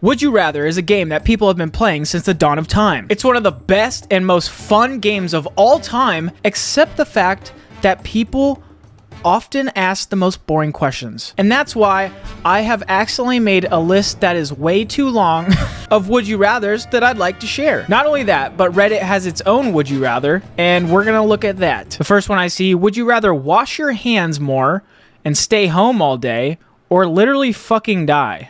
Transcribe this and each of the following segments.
Would You Rather is a game that people have been playing since the dawn of time. It's one of the best and most fun games of all time, except the fact that people often ask the most boring questions. And that's why I have accidentally made a list that is way too long of Would You Rathers that I'd like to share. Not only that, but Reddit has its own Would You Rather, and we're gonna look at that. The first one I see, would you rather wash your hands more and stay home all day, or literally fucking die?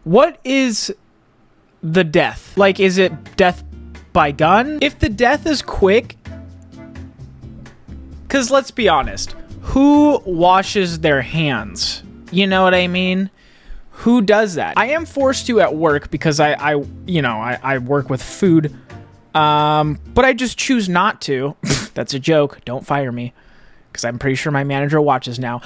What is the death? Like, is it death by gun? If the death is quick, because let's be honest, who washes their hands? You know what I mean? Who does that? I am forced to at work because I work with food, but I just choose not to. That's a joke. Don't fire me, because I'm pretty sure my manager watches now.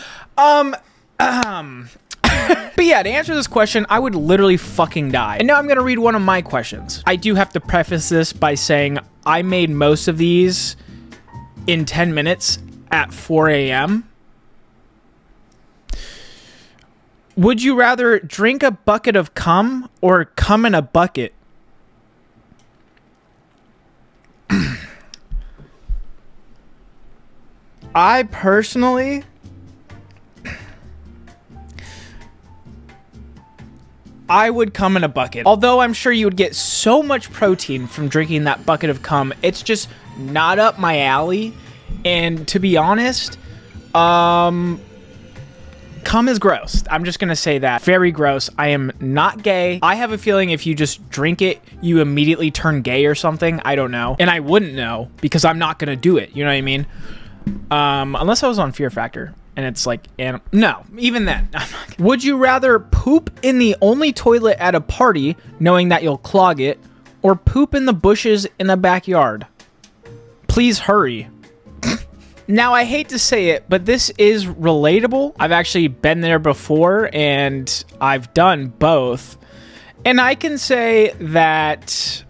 But yeah, to answer this question, I would literally fucking die. And now I'm gonna read one of my questions. I do have to preface this by saying I made most of these in 10 minutes at 4 a.m. Would you rather drink a bucket of cum or cum in a bucket? I personally... I would cum in a bucket. Although I'm sure you would get so much protein from drinking that bucket of cum, it's just not up my alley. And to be honest, cum is gross. I'm just gonna say that. Very gross. I am not gay. I have a feeling if you just drink it, you immediately turn gay or something. I don't know. And I wouldn't know because I'm not gonna do it. You know what I mean? Unless I was on Fear Factor. And it's like, no, even then. Would you rather poop in the only toilet at a party, knowing that you'll clog it, or poop in the bushes in the backyard? Please hurry. Now, I hate to say it, but this is relatable. I've actually been there before, and I've done both. And I can say that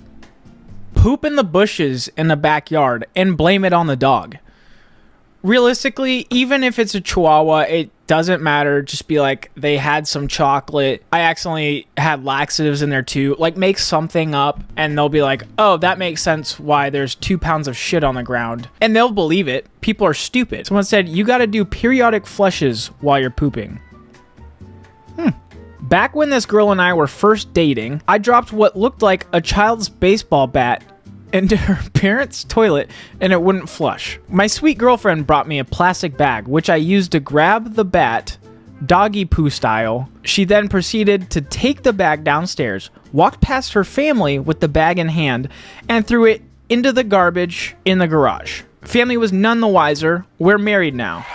poop in the bushes in the backyard and blame it on the dog. Realistically, even if it's a Chihuahua, it doesn't matter. Just be like, they had some chocolate. I accidentally had laxatives in there too. Like, make something up and they'll be like, oh, that makes sense why there's 2 pounds of shit on the ground. And they'll believe it. People are stupid. Someone said, you gotta do periodic flushes while you're pooping. Back when this girl and I were first dating, I dropped what looked like a child's baseball bat into her parents' toilet and it wouldn't flush. My sweet girlfriend brought me a plastic bag, which I used to grab the bat, doggy poo style. She then proceeded to take the bag downstairs, walked past her family with the bag in hand, and threw it into the garbage in the garage. Family was none the wiser. We're married now.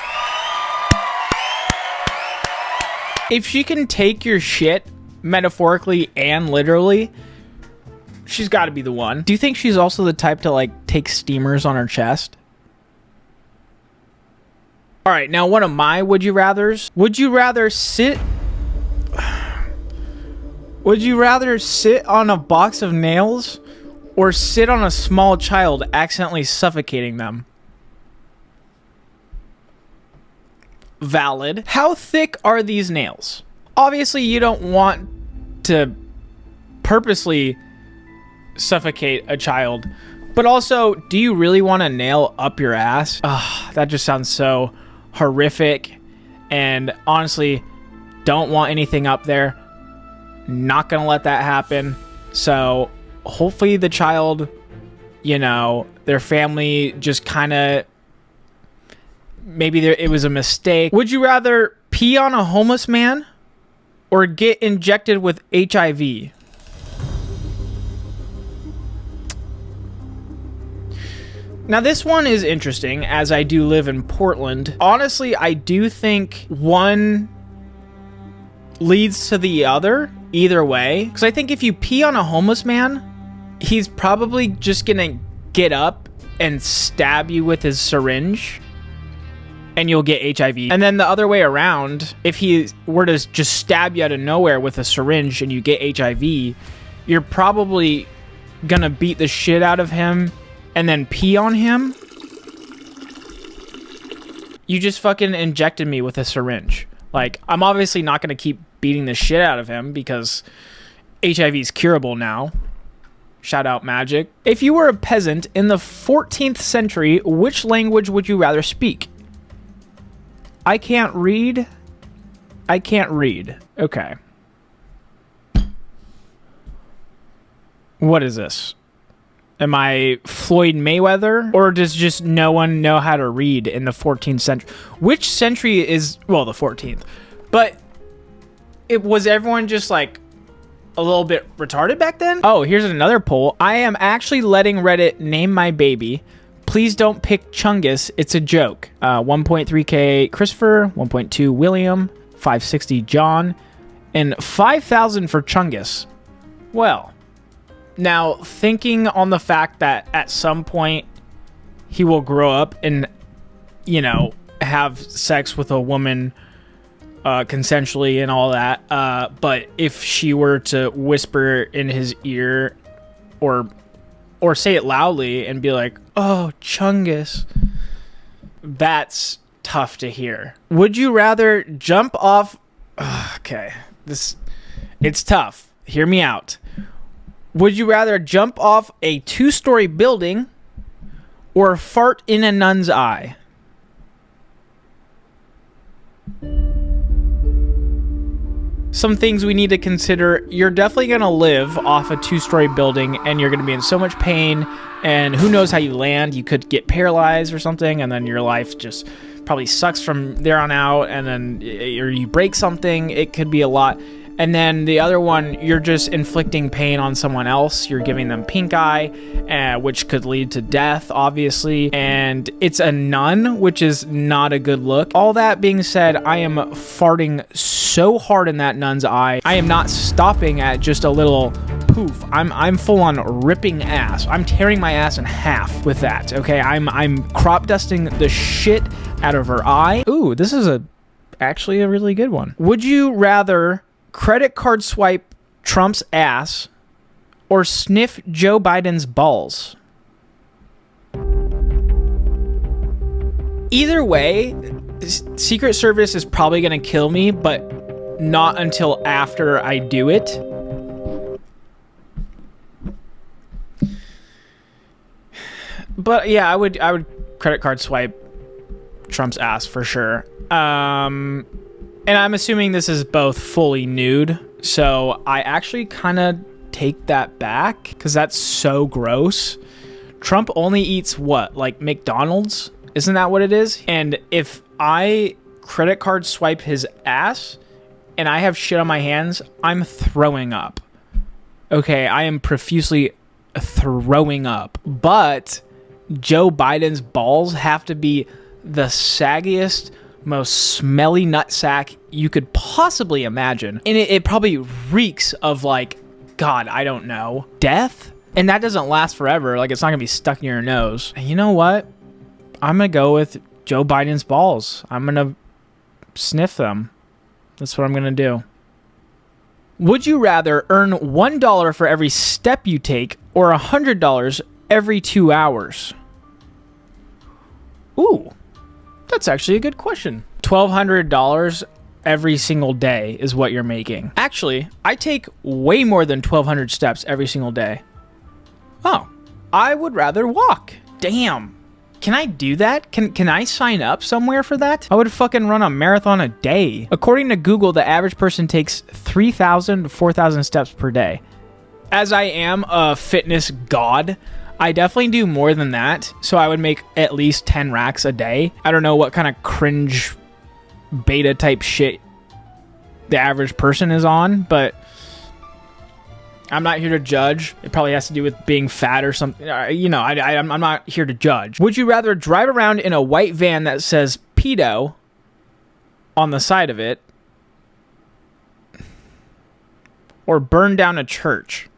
If she can take your shit, metaphorically and literally, she's got to be the one. Do you think she's also the type to, like, take steamers on her chest? All right, now one of my would you rathers. Would you rather sit on a box of nails or sit on a small child accidentally suffocating them? Valid. How thick are these nails? Obviously, you don't want to purposely suffocate a child, but also, do you really want a nail up your ass? That just sounds so horrific, and honestly, don't want anything up there. Not gonna let that happen. So hopefully the child, you know, their family just kind of, maybe it was a mistake. Would you rather pee on a homeless man or get injected with HIV? Now, this one is interesting, as I do live in Portland. Honestly, I do think one leads to the other, either way. Because I think if you pee on a homeless man, he's probably just gonna get up and stab you with his syringe, and you'll get HIV. And then the other way around, if he were to just stab you out of nowhere with a syringe and you get HIV, you're probably gonna beat the shit out of him and then pee on him. You just fucking injected me with a syringe. Like, I'm obviously not going to keep beating the shit out of him because HIV is curable now. Shout out Magic. If you were a peasant in the 14th century, which language would you rather speak? I can't read. I can't read. Okay. What is this? Am I Floyd Mayweather? Or does just no one know how to read in the 14th century? Which century is, well, the 14th. But was everyone just like a little bit retarded back then? Oh, here's another poll. I am actually letting Reddit name my baby. Please don't pick Chungus. It's a joke. 1.3K Christopher, 1.2 William, 560 John, and 5,000 for Chungus. Well, now thinking on the fact that at some point he will grow up and, you know, have sex with a woman consensually and all that. But if she were to whisper in his ear or say it loudly and be like, "Oh, Chungus," that's tough to hear. Would you rather jump off? Okay, it's tough. Hear me out. Would you rather jump off a 2-story building or fart in a nun's eye? Some things we need to consider. You're definitely going to live off a 2-story building and you're going to be in so much pain, and who knows how you land. You could get paralyzed or something, and then your life just probably sucks from there on out, and then or you break something. It could be a lot. And then the other one, you're just inflicting pain on someone else. You're giving them pink eye, which could lead to death, obviously. And it's a nun, which is not a good look. All that being said, I am farting so hard in that nun's eye. I am not stopping at just a little poof. I'm full on ripping ass. I'm tearing my ass in half with that. Okay, I'm crop dusting the shit out of her eye. Ooh, this is actually a really good one. Would you rather credit card swipe Trump's ass or sniff Joe Biden's balls? Either way, Secret Service is probably going to kill me, but not until after I do it. But yeah, I would credit card swipe Trump's ass for sure. And I'm assuming this is both fully nude, so I actually kind of take that back because that's so gross. Trump only eats what? Like McDonald's? Isn't that what it is? And if I credit card swipe his ass and I have shit on my hands, I'm throwing up. Okay, I am profusely throwing up. But Joe Biden's balls have to be the saggiest, most smelly nutsack you could possibly imagine. And it probably reeks of, like, God, I don't know, death? And that doesn't last forever. Like, it's not gonna be stuck in your nose. And you know what? I'm gonna go with Joe Biden's balls. I'm gonna sniff them. That's what I'm gonna do. Would you rather earn $1 for every step you take or $100 every 2 hours? Ooh. That's actually a good question. $1,200 every single day is what you're making. Actually, I take way more than 1,200 steps every single day. Oh, I would rather walk. Damn. Can I do that? Can I sign up somewhere for that? I would fucking run a marathon a day. According to Google, the average person takes 3,000 to 4,000 steps per day. As I am a fitness god, I definitely do more than that, so I would make at least 10 racks a day. I don't know what kind of cringe beta type shit the average person is on, but I'm not here to judge. It probably has to do with being fat or something. You know, I'm not here to judge. Would you rather drive around in a white van that says pedo on the side of it or burn down a church?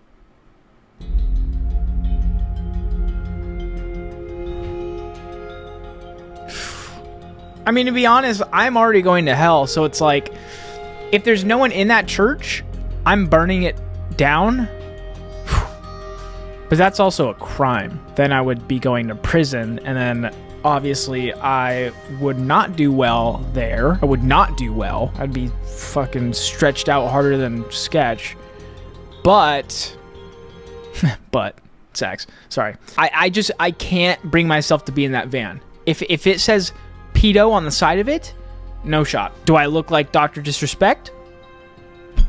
I mean, to be honest, I'm already going to hell, so it's like, if there's no one in that church, I'm burning it down. But that's also a crime. Then I would be going to prison, and then Obviously, I would not do well there. I would not do well. I'd be fucking stretched out harder than Sketch. But sex. Sorry. I can't bring myself to be in that van. If it says pedo on the side of it, no shot. Do I look like Dr. Disrespect? A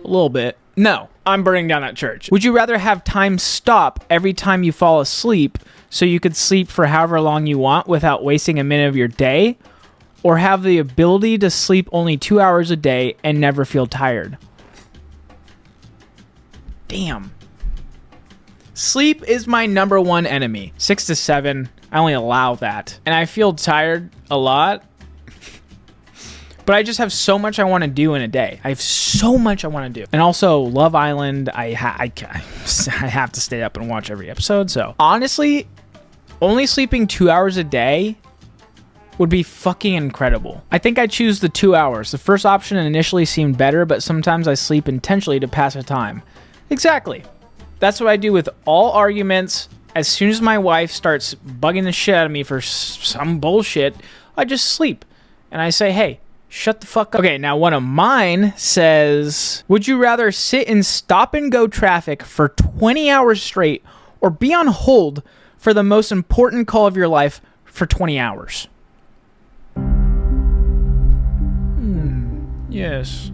little bit. No, I'm burning down that church. Would you rather have time stop every time you fall asleep so you could sleep for however long you want without wasting a minute of your day? Or have the ability to sleep only 2 hours a day and never feel tired? Damn. Sleep is my number one enemy. 6 to 7, I only allow that. And I feel tired a lot. But I just have so much I want to do in a day. I have so much I want to do. And also, Love Island, I have to stay up and watch every episode. So, honestly, only sleeping 2 hours a day would be fucking incredible. I think I choose the 2 hours. The first option initially seemed better, but sometimes I sleep intentionally to pass the time. Exactly. That's what I do with all arguments. As soon as my wife starts bugging the shit out of me for some bullshit, I just sleep. And I say, hey, shut the fuck up. Okay, now one of mine says, would you rather sit in stop and go traffic for 20 hours straight or be on hold for the most important call of your life for 20 hours? Yes.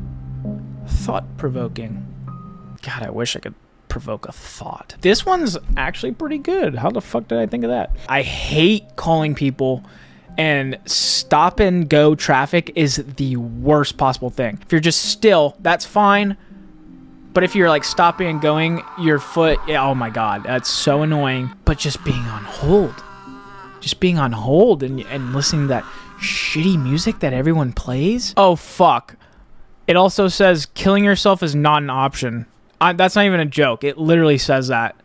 Thought-provoking. God, I wish I could provoke a thought. This one's actually pretty good. How the fuck did I think of that? I hate calling people, and stop and go traffic is the worst possible thing. If you're just still, that's fine. But if you're like stopping and going, your foot, oh my God, that's so annoying. But just being on hold. Just being on hold and listening to that shitty music that everyone plays. Oh, fuck. It also says killing yourself is not an option. That's not even a joke. It literally says that.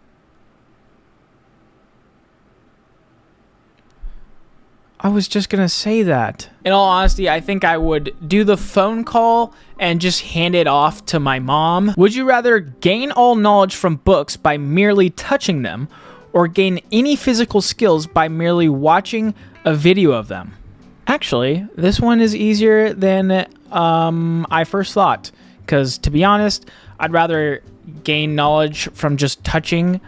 I was just going to say that. In all honesty, I think I would do the phone call and just hand it off to my mom. Would you rather gain all knowledge from books by merely touching them or gain any physical skills by merely watching a video of them? Actually, this one is easier than I first thought. Because, to be honest, I'd rather gain knowledge from just touching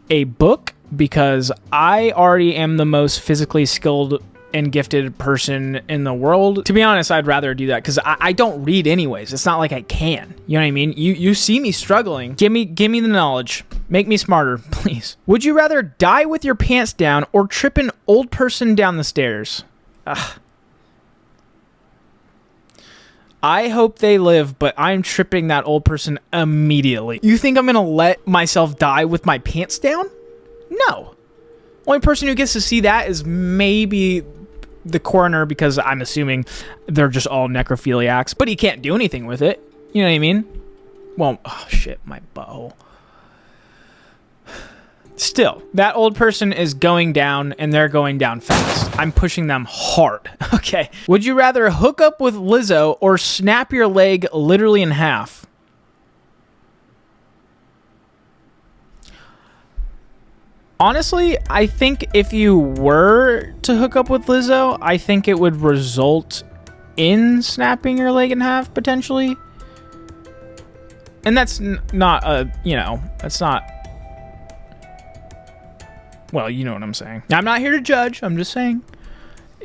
a book because I already am the most physically skilled and gifted person in the world. To be honest, I'd rather do that because I don't read anyways. It's not like I can. You know what I mean? You see me struggling. Give me the knowledge. Make me smarter, please. Would you rather die with your pants down or trip an old person down the stairs? Ugh. I hope they live, but I'm tripping that old person immediately. You think I'm gonna let myself die with my pants down? No. Only person who gets to see that is maybe the coroner, because I'm assuming they're just all necrophiliacs, but he can't do anything with it. You know what I mean? Well, oh shit, my butthole. Still, that old person is going down and they're going down fast. I'm pushing them hard. Okay. Would you rather hook up with Lizzo or snap your leg literally in half? Honestly, I think if you were to hook up with Lizzo, I think it would result in snapping your leg in half, potentially. And that's not a, that's not... Well, you know what I'm saying. I'm not here to judge. I'm just saying.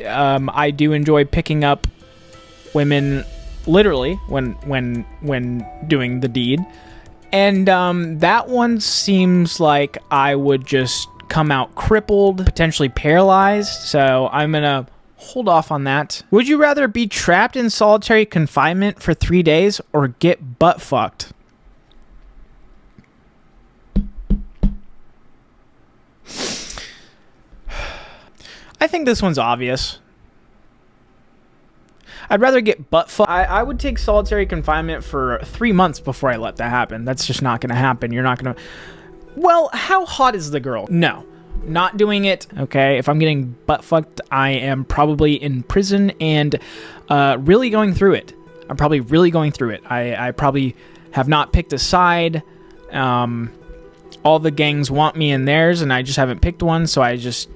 I do enjoy picking up women literally when doing the deed. And that one seems like I would just come out crippled, potentially paralyzed. So I'm going to hold off on that. Would you rather be trapped in solitary confinement for 3 days or get butt fucked? I think this one's obvious. I'd rather get butt fucked. I would take solitary confinement for 3 months before I let that happen. That's just not going to happen. You're not going to... Well, how hot is the girl? No. Not doing it. Okay, if I'm getting butt fucked, I am probably in prison and really going through it. I'm probably really going through it. I probably have not picked a side. All the gangs want me in theirs, and I just haven't picked one, so I just...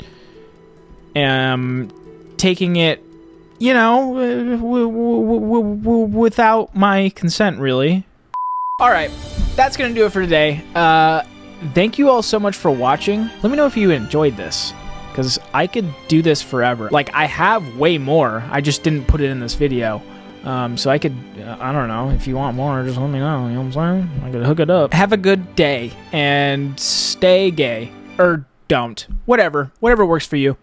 taking it, you know, without my consent, really. Alright, that's gonna do it for today. Thank you all so much for watching. Let me know if you enjoyed this, because I could do this forever. Like, I have way more, I just didn't put it in this video. So I could, I don't know, if you want more, just let me know, you know what I'm saying? I could hook it up. Have a good day, and stay gay. Or don't. Whatever works for you.